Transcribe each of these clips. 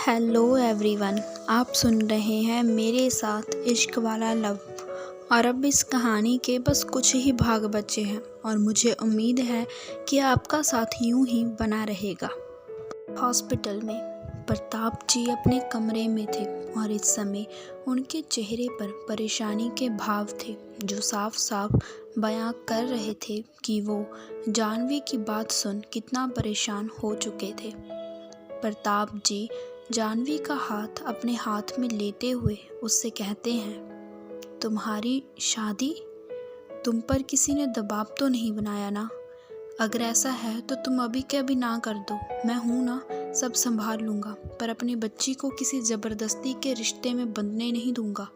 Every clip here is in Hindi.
हेलो एवरीवन, आप सुन रहे हैं मेरे साथ इश्क वाला लव। और अब इस कहानी के बस कुछ ही भाग बचे हैं और मुझे उम्मीद है कि आपका साथ यूं ही बना रहेगा। हॉस्पिटल में प्रताप जी अपने कमरे में थे और इस समय उनके चेहरे पर परेशानी के भाव थे जो साफ साफ बयां कर रहे थे कि वो जानवी की बात सुन कितना परेशान हो चुके थे। प्रताप जी जानवी का हाथ अपने हाथ में लेते हुए उससे कहते हैं, तुम्हारी शादी? तुम पर किसी ने दबाव तो नहीं बनाया ना? अगर ऐसा है तो तुम अभी के अभी ना कर दो, मैं हूं ना, सब संभाल लूँगा, पर अपनी बच्ची को किसी ज़बरदस्ती के रिश्ते में बंधने नहीं दूँगा।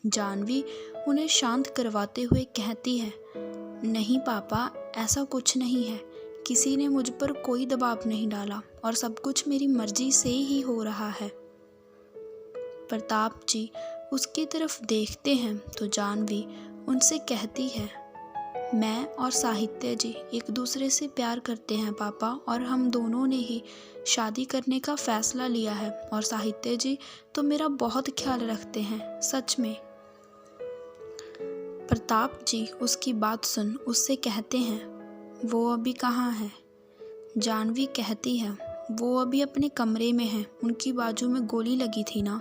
जानवी उन्हें शांत करवाते हुए कहती है, नहीं पापा, ऐसा कुछ नहीं है, किसी ने मुझ पर कोई दबाव नहीं डाला और सब कुछ मेरी मर्जी से ही हो रहा है। प्रताप जी उसकी तरफ देखते हैं तो जानवी उनसे कहती है, मैं और साहित्य जी एक दूसरे से प्यार करते हैं पापा, और हम दोनों ने ही शादी करने का फैसला लिया है और साहित्य जी तो मेरा बहुत ख्याल रखते हैं, सच में। प्रताप जी उसकी बात सुन उससे कहते हैं, वो अभी कहाँ है? जानवी कहती है, वो अभी अपने कमरे में है, उनकी बाजू में गोली लगी थी ना,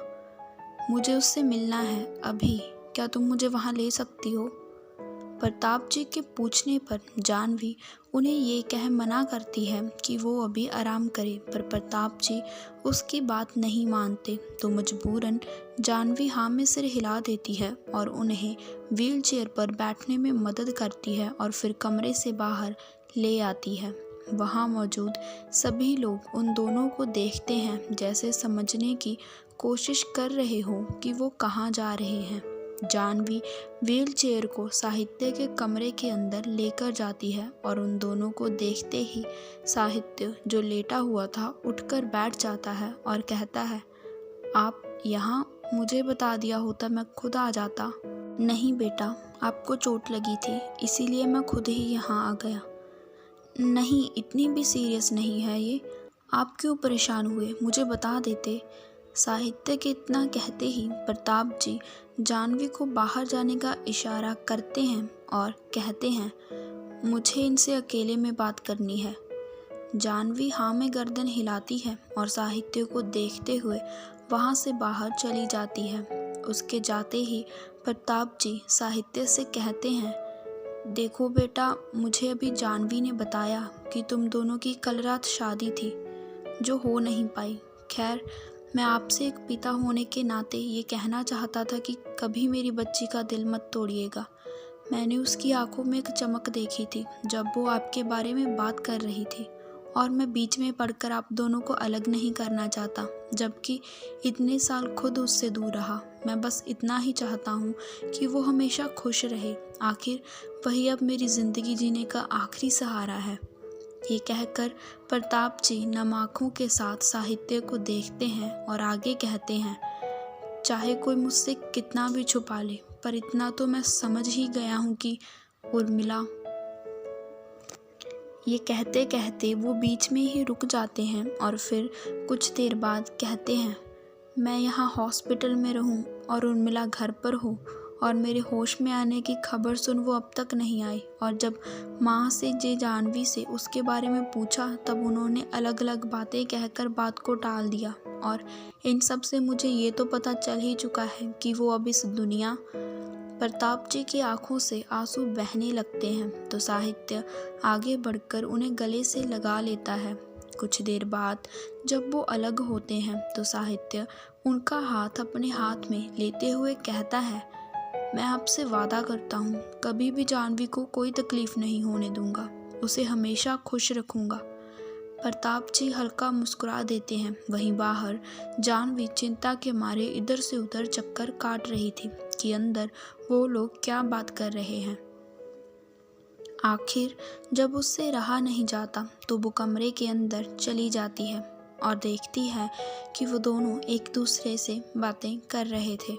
मुझे उससे मिलना है अभी, क्या तुम मुझे वहाँ ले सकती हो? प्रताप जी के पूछने पर जानवी उन्हें ये कह मना करती है कि वो अभी आराम करे, पर प्रताप जी उसकी बात नहीं मानते तो मजबूरन जानवी हाँ में सिर हिला देती है और उन्हें व्हीलचेयर पर बैठने में मदद करती है और फिर कमरे से बाहर ले आती है। वहाँ मौजूद सभी लोग उन दोनों को देखते हैं जैसे समझने की कोशिश कर रहे हो कि वो कहाँ जा रहे हैं। जानवी व्हीलचेयर को साहित्य के कमरे के अंदर लेकर जाती है और उन दोनों को देखते ही साहित्य जो लेटा हुआ था उठकर बैठ जाता है और कहता है, आप यहाँ? मुझे बता दिया होता मैं खुद आ जाता। नहीं बेटा, आपको चोट लगी थी इसीलिए मैं खुद ही यहाँ आ गया। नहीं, इतनी भी सीरियस नहीं है ये, आप क्यों परेशान हुए, मुझे बता देते। साहित्य के इतना कहते ही प्रताप जी जानवी को बाहर जाने का इशारा करते हैं और कहते हैं, मुझे इनसे अकेले में बात करनी है। जानवी हाँ में गर्दन हिलाती है और साहित्य को देखते हुए वहाँ से बाहर चली जाती है। उसके जाते ही प्रताप जी साहित्य से कहते हैं, देखो बेटा, मुझे अभी जानवी ने बताया कि तुम दोनों की कल रात शादी थी जो हो नहीं पाई। खैर, मैं आपसे एक पिता होने के नाते ये कहना चाहता था कि कभी मेरी बच्ची का दिल मत तोड़िएगा। मैंने उसकी आंखों में एक चमक देखी थी जब वो आपके बारे में बात कर रही थी, और मैं बीच में पड़कर आप दोनों को अलग नहीं करना चाहता, जबकि इतने साल खुद उससे दूर रहा। मैं बस इतना ही चाहता हूँ कि वो हमेशा खुश रहे, आखिर वही अब मेरी ज़िंदगी जीने का आखिरी सहारा है। ये कहकर प्रताप जी नम आँखों के साथ साहित्य को देखते हैं और आगे कहते हैं, चाहे कोई मुझसे कितना भी छुपा ले, पर इतना तो मैं समझ ही गया हूँ कि उर्मिला। ये कहते कहते वो बीच में ही रुक जाते हैं और फिर कुछ देर बाद कहते हैं, मैं यहाँ हॉस्पिटल में रहूँ और उर्मिला घर पर हो, और मेरे होश में आने की खबर सुन वो अब तक नहीं आई। और जब माँ से जानवी से उसके बारे में पूछा तब उन्होंने अलग अलग बातें कहकर बात को टाल दिया, और इन सब से मुझे ये तो पता चल ही चुका है कि वो अब इस दुनिया। प्रताप जी की आंखों से आंसू बहने लगते हैं तो साहित्य आगे बढ़कर उन्हें गले से लगा लेता है। कुछ देर बाद जब वो अलग होते हैं तो साहित्य उनका हाथ अपने हाथ में लेते हुए कहता है, मैं आपसे वादा करता हूँ कभी भी जानवी को कोई तकलीफ नहीं होने दूंगा, उसे हमेशा खुश रखूंगा। प्रताप जी हल्का मुस्कुरा देते हैं। वहीं बाहर जानवी चिंता के मारे इधर से उधर चक्कर काट रही थी कि अंदर वो लोग क्या बात कर रहे हैं। आखिर जब उससे रहा नहीं जाता तो वो कमरे के अंदर चली जाती है और देखती है कि वो दोनों एक दूसरे से बातें कर रहे थे।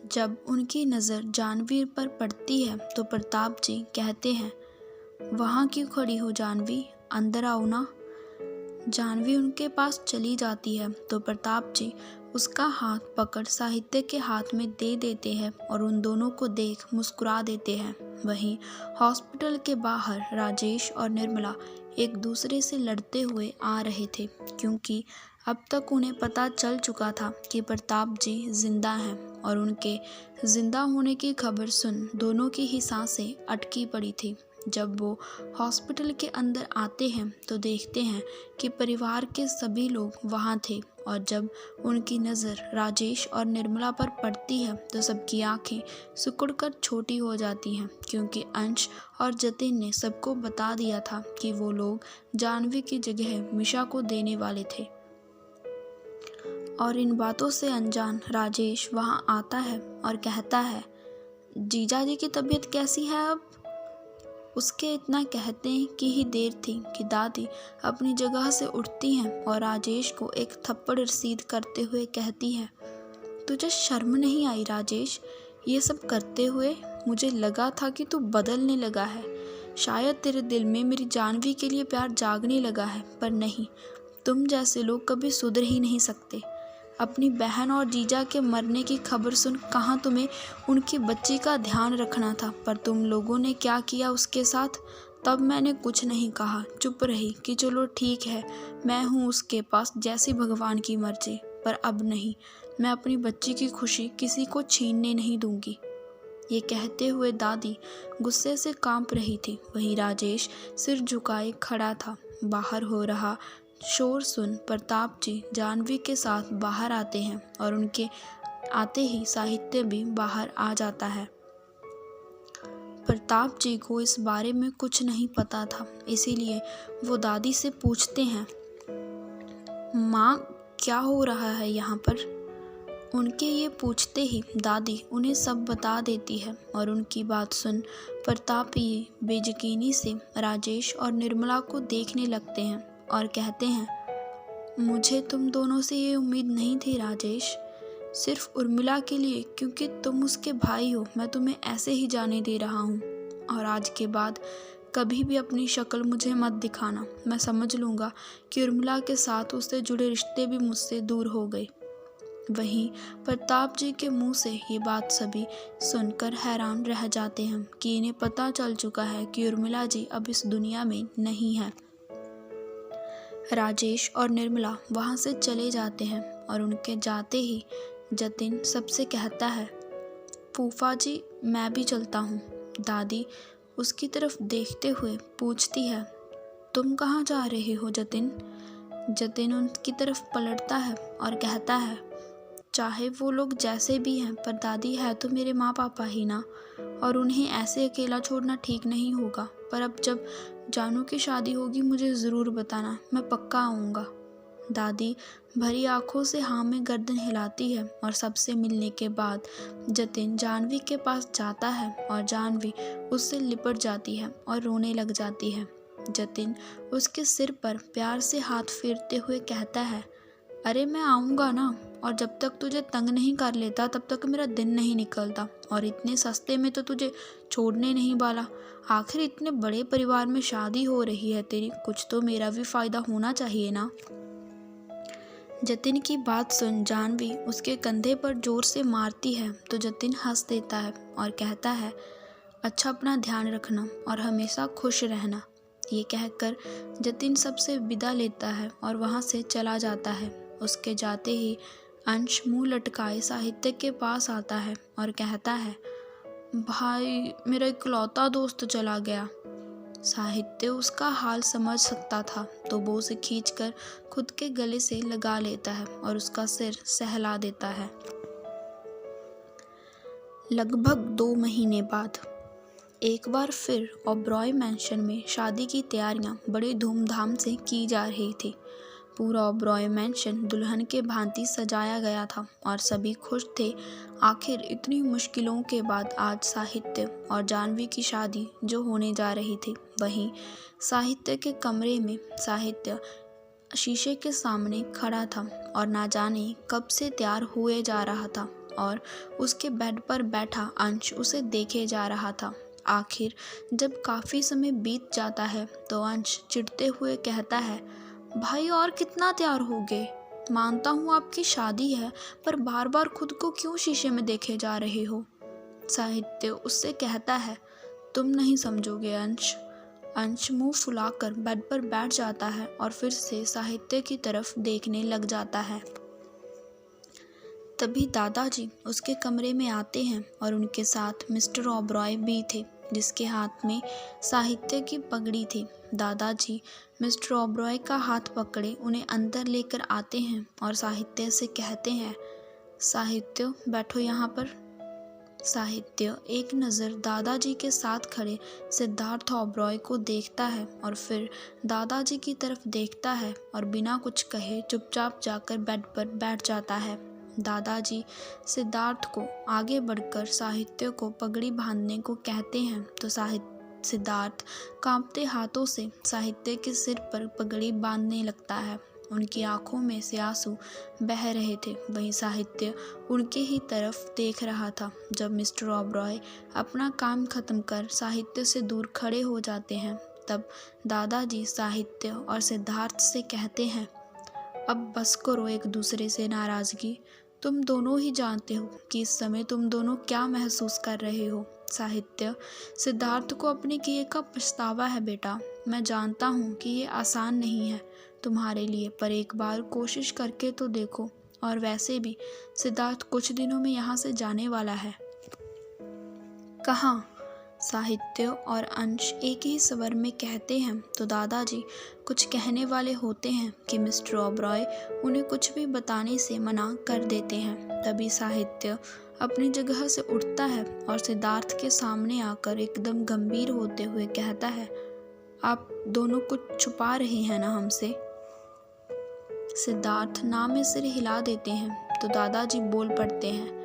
जब उनकी नज़र जानवी पर पड़ती है तो प्रताप जी कहते हैं, वहाँ क्यों खड़ी हो जानवी, अंदर आओ ना। जानवी उनके पास चली जाती है तो प्रताप जी उसका हाथ पकड़ साहित्य के हाथ में दे देते हैं और उन दोनों को देख मुस्कुरा देते हैं। वहीं हॉस्पिटल के बाहर राजेश और निर्मला एक दूसरे से लड़ते हुए आ रहे थे, क्योंकि अब तक उन्हें पता चल चुका था कि प्रताप जी जिंदा हैं और उनके जिंदा होने की खबर सुन दोनों की ही सांसें अटकी पड़ी थी। जब वो हॉस्पिटल के अंदर आते हैं तो देखते हैं कि परिवार के सभी लोग वहाँ थे, और जब उनकी नज़र राजेश और निर्मला पर पड़ती है तो सबकी आंखें सिकुड़कर छोटी हो जाती हैं, क्योंकि अंश और जतिन ने सबको बता दिया था कि वो लोग जानवी की जगह मिशा को देने वाले थे। और इन बातों से अनजान राजेश वहाँ आता है और कहता है, जीजा जी की तबीयत कैसी है अब? उसके इतना कहते की ही देर थी कि दादी अपनी जगह से उठती हैं और राजेश को एक थप्पड़ रसीद करते हुए कहती है, तुझे शर्म नहीं आई राजेश ये सब करते हुए? मुझे लगा था कि तू बदलने लगा है, शायद तेरे दिल में मेरी जानवी के लिए प्यार जागने लगा है, पर नहीं, तुम जैसे लोग कभी सुधर ही नहीं सकते। अपनी बहन और जीजा के मरने की खबर सुन कहाँ तुम्हें उनकी बच्ची का ध्यान रखना था, पर तुम लोगों ने क्या किया उसके साथ। तब मैंने कुछ नहीं कहा, चुप रही कि चलो ठीक है, मैं हूँ उसके पास, जैसी भगवान की मर्जी। पर अब नहीं, मैं अपनी बच्ची की खुशी किसी को छीनने नहीं दूंगी। ये कहते हुए दादी गुस्से से कांप रही थी। वहीं राजेश सिर झुकाए खड़ा था। बाहर हो रहा शोर सुन प्रताप जी जानवी के साथ बाहर आते हैं और उनके आते ही साहित्य भी बाहर आ जाता है। प्रताप जी को इस बारे में कुछ नहीं पता था, इसीलिए वो दादी से पूछते हैं, माँ क्या हो रहा है यहाँ पर? उनके ये पूछते ही दादी उन्हें सब बता देती है और उनकी बात सुन प्रताप ये बेयकीनी से राजेश और निर्मला को देखने लगते हैं और कहते हैं, मुझे तुम दोनों से ये उम्मीद नहीं थी राजेश, सिर्फ उर्मिला के लिए, क्योंकि तुम उसके भाई हो, मैं तुम्हें ऐसे ही जाने दे रहा हूँ, और आज के बाद कभी भी अपनी शक्ल मुझे मत दिखाना। मैं समझ लूँगा कि उर्मिला के साथ उससे जुड़े रिश्ते भी मुझसे दूर हो गए। वहीं प्रताप जी के मुंह से ये बात सभी सुनकर हैरान रह जाते हैं कि इन्हें पता चल चुका है कि उर्मिला जी अब इस दुनिया में नहीं है। राजेश और निर्मला वहाँ से चले जाते हैं और उनके जाते ही जतिन सबसे कहता है, फूफा जी मैं भी चलता हूँ। दादी उसकी तरफ देखते हुए पूछती है, तुम कहाँ जा रहे हो जतिन? जतिन उनकी तरफ पलटता है और कहता है, चाहे वो लोग जैसे भी हैं, पर दादी है तो मेरे माँ पापा ही ना, और उन्हें ऐसे अकेला छोड़ना ठीक नहीं होगा। पर अब जब जानू की शादी होगी मुझे ज़रूर बताना, मैं पक्का आऊँगा। दादी भरी आंखों से हाँ में गर्दन हिलाती है और सबसे मिलने के बाद जतिन जानवी के पास जाता है और जानवी उससे लिपट जाती है और रोने लग जाती है। जतिन उसके सिर पर प्यार से हाथ फेरते हुए कहता है, अरे मैं आऊँगा ना, और जब तक तुझे तंग नहीं कर लेता तब तक मेरा दिन नहीं निकलता, और इतने सस्ते में तो तुझे छोड़ने नहीं वाला। आखिर इतने बड़े परिवार में शादी हो रही है तेरी, कुछ तो मेरा भी फ़ायदा होना चाहिए ना। जतिन की बात सुन जानवी उसके कंधे पर जोर से मारती है तो जतिन हंस देता है और कहता है, अच्छा अपना ध्यान रखना और हमेशा खुश रहना। ये कहकर जतिन सबसे विदा लेता है और वहाँ से चला जाता है। उसके जाते ही अंश मुंह लटकाए साहित्य के पास आता है और कहता है, भाई मेरा इकलौता दोस्त चला गया। साहित्य उसका हाल समझ सकता था तो वो उसे खींचकर खुद के गले से लगा लेता है और उसका सिर सहला देता है। लगभग 2 महीने बाद एक बार फिर ओबरॉय मैंशन में शादी की तैयारियां बड़ी धूमधाम से की जा रही थी। पूरा ओबरॉय मैंशन दुल्हन के भांति सजाया गया था और सभी खुश थे। आखिर इतनी मुश्किलों के बाद आज साहित्य और जानवी की शादी जो होने जा रही थी। वहीं साहित्य के कमरे में साहित्य शीशे के सामने खड़ा था और ना जाने कब से तैयार हुए जा रहा था, और उसके बेड पर बैठा अंश उसे देखे जा रहा था। आखिर जब काफ़ी समय बीत जाता है तो अंश चिढ़ते हुए कहता है, भाई और कितना तैयार होगे? मानता हूँ आपकी शादी है, पर बार बार खुद को क्यों शीशे में देखे जा रहे हो? साहित्य उससे कहता है, तुम नहीं समझोगे अंश। अंश मुंह फुलाकर बेड पर बैठ जाता है और फिर से साहित्य की तरफ देखने लग जाता है। तभी दादाजी उसके कमरे में आते हैं और उनके साथ मिस्टर ओबरॉय भी थे, जिसके हाथ में साहित्य की पगड़ी थी। दादाजी मिस्टर ओबरॉय का हाथ पकड़े उन्हें अंदर लेकर आते हैं और साहित्य से कहते हैं, साहित्य बैठो यहाँ पर। साहित्य एक नज़र दादाजी के साथ खड़े सिद्धार्थ ओबरॉय को देखता है और फिर दादाजी की तरफ देखता है और बिना कुछ कहे चुपचाप जाकर बेड पर बैठ जाता है। दादाजी सिद्धार्थ को आगे बढ़कर साहित्य को पगड़ी बांधने को कहते हैं तो सिद्धार्थ कांपते हाथों से साहित्य के सिर पर पगड़ी बांधने लगता है। उनकी आंखों में से आंसू बह रहे थे। वहीं साहित्य उनके ही तरफ देख रहा था। जब मिस्टर ओबरॉय अपना काम खत्म कर साहित्य से दूर खड़े हो जाते हैं, तब दादाजी साहित्य और सिद्धार्थ से कहते हैं, अब बस करो एक दूसरे से नाराज़गी। तुम दोनों ही जानते हो कि इस समय तुम दोनों क्या महसूस कर रहे हो। साहित्य सिद्धार्थ को अपने किए का पछतावा है बेटा। मैं जानता हूँ कि ये आसान नहीं है तुम्हारे लिए, पर एक बार कोशिश करके तो देखो। और वैसे भी सिद्धार्थ कुछ दिनों में यहाँ से जाने वाला है। कहाँ? साहित्य और अंश एक ही स्वर में कहते हैं तो दादाजी कुछ कहने वाले होते हैं कि मिस्टर ओबरॉय उन्हें कुछ भी बताने से मना कर देते हैं। तभी साहित्य अपनी जगह से उठता है और सिद्धार्थ के सामने आकर एकदम गंभीर होते हुए कहता है, आप दोनों कुछ छुपा रहे हैं ना हमसे? सिद्धार्थ ना में सिर हिला देते हैं तो दादाजी बोल पड़ते हैं,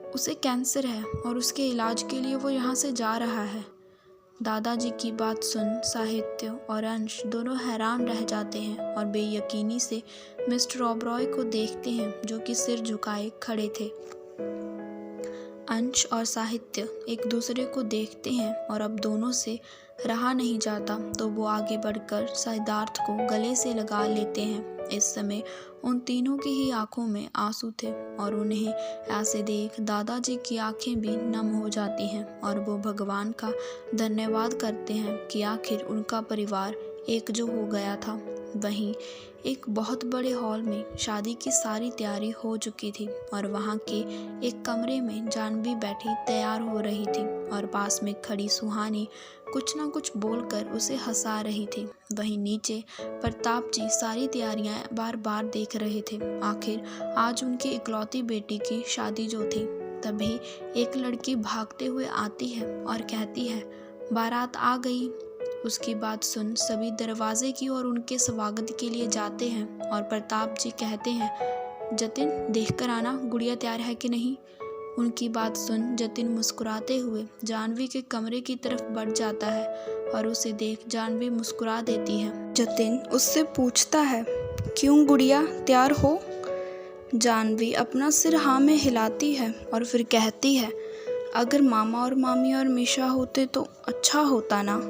उसे कैंसर है और उसके इलाज के लिए वो यहाँ से जा रहा है। दादाजी की बात सुन साहित्य और अंश दोनों हैरान रह जाते हैं और बेयकीनी से मिस्टर ओबरॉय को देखते हैं, जो कि सिर झुकाए खड़े थे। अंश और साहित्य एक दूसरे को देखते हैं और अब दोनों से रहा नहीं जाता तो वो आगे बढ़कर सिद्धार्थ को गले से लगा लेते हैं। इस समय उन तीनों की ही आंखों में आंसू थे और उन्हें ऐसे देख दादाजी की आंखें भी नम हो जाती हैं और वो भगवान का धन्यवाद करते हैं कि आखिर उनका परिवार एकजुट हो गया था। वहीं एक बहुत बड़े हॉल में शादी की सारी तैयारी हो चुकी थी और वहाँ के एक कमरे में जानवी बैठी तैयार हो रही थी और पास में खड़ी सुहानी कुछ ना कुछ बोलकर उसे हंसा रही थी। वहीं नीचे प्रताप जी सारी तैयारियां बार बार देख रहे थे। आखिर आज उनकी इकलौती बेटी की शादी जो थी। तभी एक लड़की भागते हुए आती है और कहती है, बारात आ गई। उसकी बात सुन सभी दरवाजे की ओर उनके स्वागत के लिए जाते हैं और प्रताप जी कहते हैं, जतिन देख कर आना गुड़िया तैयार है कि नहीं। उनकी बात सुन जतिन मुस्कुराते हुए जानवी के कमरे की तरफ बढ़ जाता है और उसे देख जानवी मुस्कुरा देती है। जतिन उससे पूछता है, क्यों गुड़िया तैयार हो? जानवी अपना सिर हाँ में हिलाती है और फिर कहती है, अगर मामा और मामी और मीशा होते तो अच्छा होता ना।